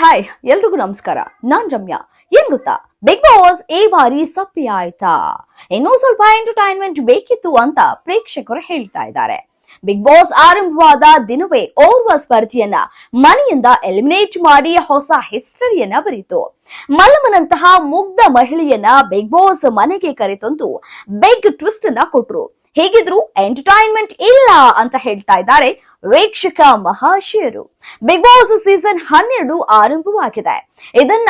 Hi ಎಲ್ರಿಗೂ ನಮಸ್ಕಾರ. ನಾನ್ ರಮ್ಯಾ. ಏನ್ ಗೊತ್ತಾ, ಬಿಗ್ ಬಾಸ್ ಈ ಬಾರಿ ಸಪ್ಪೆ ಆಯ್ತಾ, ಇನ್ನೂ ಸ್ವಲ್ಪ ಎಂಟರ್ಟೈನ್ಮೆಂಟ್ ಬೇಕಿತ್ತು ಅಂತ ಪ್ರೇಕ್ಷಕರು ಹೇಳ್ತಾ ಇದ್ದಾರೆ. ಬಿಗ್ ಬಾಸ್ ಆರಂಭವಾದ ದಿನವೇ ಓರ್ವ ಸ್ಪರ್ಧಿಯನ್ನ ಮನೆಯಿಂದ ಎಲಿಮಿನೇಟ್ ಮಾಡಿ ಹೊಸ ಹಿಸ್ಟರಿಯನ್ನ ಬರೀತು. ಮಲ್ಲಮ್ಮನಂತಹ ಮುಗ್ಧ ಮಹಿಳೆಯನ್ನ ಬಿಗ್ ಬಾಸ್ ಮನೆಗೆ ಕರೆತಂದು ಬಿಗ್ ಟ್ವಿಸ್ಟ್ ಅನ್ನ ಕೊಟ್ರು. ಹೇಗಿದ್ರು ಎಂಟರ್ಟೈನ್ಮೆಂಟ್ ಇಲ್ಲ ಅಂತ ಹೇಳ್ತಾ ಇದ್ದಾರೆ ವೀಕ್ಷಕ ಮಹಾಶಯರು. ಬಿಗ್ ಬಾಸ್ ಸೀಸನ್ 12 ಆರಂಭವಾಗಿದೆ. ಇದನ್ನ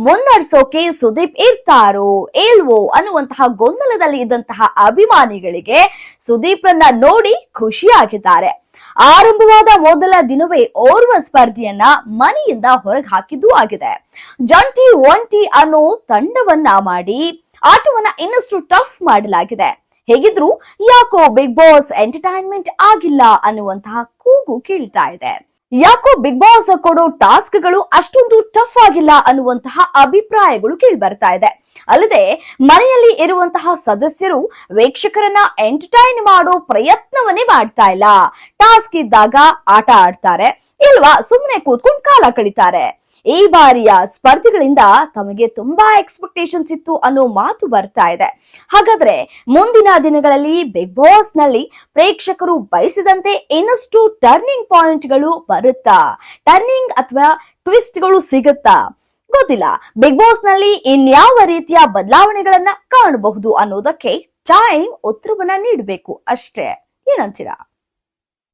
ಮುನ್ನಡೆಸೋಕೆ ಸುದೀಪ್ ಇರ್ತಾರೋ ಇಲ್ವೋ ಅನ್ನುವಂತಹ ಗೊಂದಲದಲ್ಲಿ ಇದ್ದಂತಹ ಅಭಿಮಾನಿಗಳಿಗೆ ಸುದೀಪ್ರನ್ನ ನೋಡಿ ಖುಷಿಯಾಗಿದ್ದಾರೆ. ಆರಂಭವಾದ ಮೊದಲ ದಿನವೇ ಓರ್ವ ಸ್ಪರ್ಧಿಯನ್ನ ಮನೆಯಿಂದ ಹೊರಗೆ ಹಾಕಿದ್ದೂ ಆಗಿದೆ. ಜಂಟಿ ಒಂಟಿ ಅನ್ನೋ ತಂಡವನ್ನ ಮಾಡಿ ಆಟವನ್ನ ಇನ್ನಷ್ಟು ಟಫ್ ಮಾಡಲಾಗಿದೆ. ಹೇಗಿದ್ರು ಯಾಕೋ ಬಿಗ್ ಬಾಸ್ ಎಂಟರ್ಟೈನ್ಮೆಂಟ್ ಆಗಿಲ್ಲ ಅನ್ನುವಂತಹ ಕೂಗು ಕೇಳ್ತಾ ಇದೆ. ಯಾಕೋ ಬಿಗ್ ಬಾಸ್ ಕೊಡೋ ಟಾಸ್ಕ್ ಗಳು ಅಷ್ಟೊಂದು ಟಫ್ ಆಗಿಲ್ಲ ಅನ್ನುವಂತಹ ಅಭಿಪ್ರಾಯಗಳು ಕೇಳಿ ಬರ್ತಾ ಇದೆ. ಅಲ್ಲದೆ ಮನೆಯಲ್ಲಿ ಇರುವಂತಹ ಸದಸ್ಯರು ವೀಕ್ಷಕರನ್ನ ಎಂಟರ್ಟೈನ್ ಮಾಡೋ ಪ್ರಯತ್ನವನ್ನೇ ಮಾಡ್ತಾ ಇಲ್ಲ. ಟಾಸ್ಕ್ ಇದ್ದಾಗ ಆಟ ಆಡ್ತಾರೆ, ಇಲ್ವಾ ಸುಮ್ಮನೆ ಕೂತ್ಕೊಂಡು ಕಾಲ ಕಳೀತಾರೆ. ಈ ಬಾರಿಯ ಸ್ಪರ್ಧಿಗಳಿಂದ ತಮಗೆ ತುಂಬಾ ಎಕ್ಸ್ಪೆಕ್ಟೇಷನ್ಸ್ ಇತ್ತು ಅನ್ನೋ ಮಾತು ಬರ್ತಾ ಇದೆ. ಹಾಗಾದ್ರೆ ಮುಂದಿನ ದಿನಗಳಲ್ಲಿ ಬಿಗ್ ಬಾಸ್ ನಲ್ಲಿ ಪ್ರೇಕ್ಷಕರು ಬಯಸಿದಂತೆ ಇನ್ನಷ್ಟು ಟರ್ನಿಂಗ್ ಪಾಯಿಂಟ್ ಗಳು ಬರುತ್ತಾ, ಟರ್ನಿಂಗ್ ಅಥವಾ ಟ್ವಿಸ್ಟ್ ಗಳು ಸಿಗುತ್ತಾ ಗೊತ್ತಿಲ್ಲ. ಬಿಗ್ ಬಾಸ್ ನಲ್ಲಿ ಇನ್ಯಾವ ರೀತಿಯ ಬದಲಾವಣೆಗಳನ್ನ ಕಾಣಬಹುದು ಅನ್ನೋದಕ್ಕೆ ಟೈಮ್ ಉತ್ತರವನ್ನ ನೀಡಬೇಕು ಅಷ್ಟೇ. ಏನಂತೀರಾ?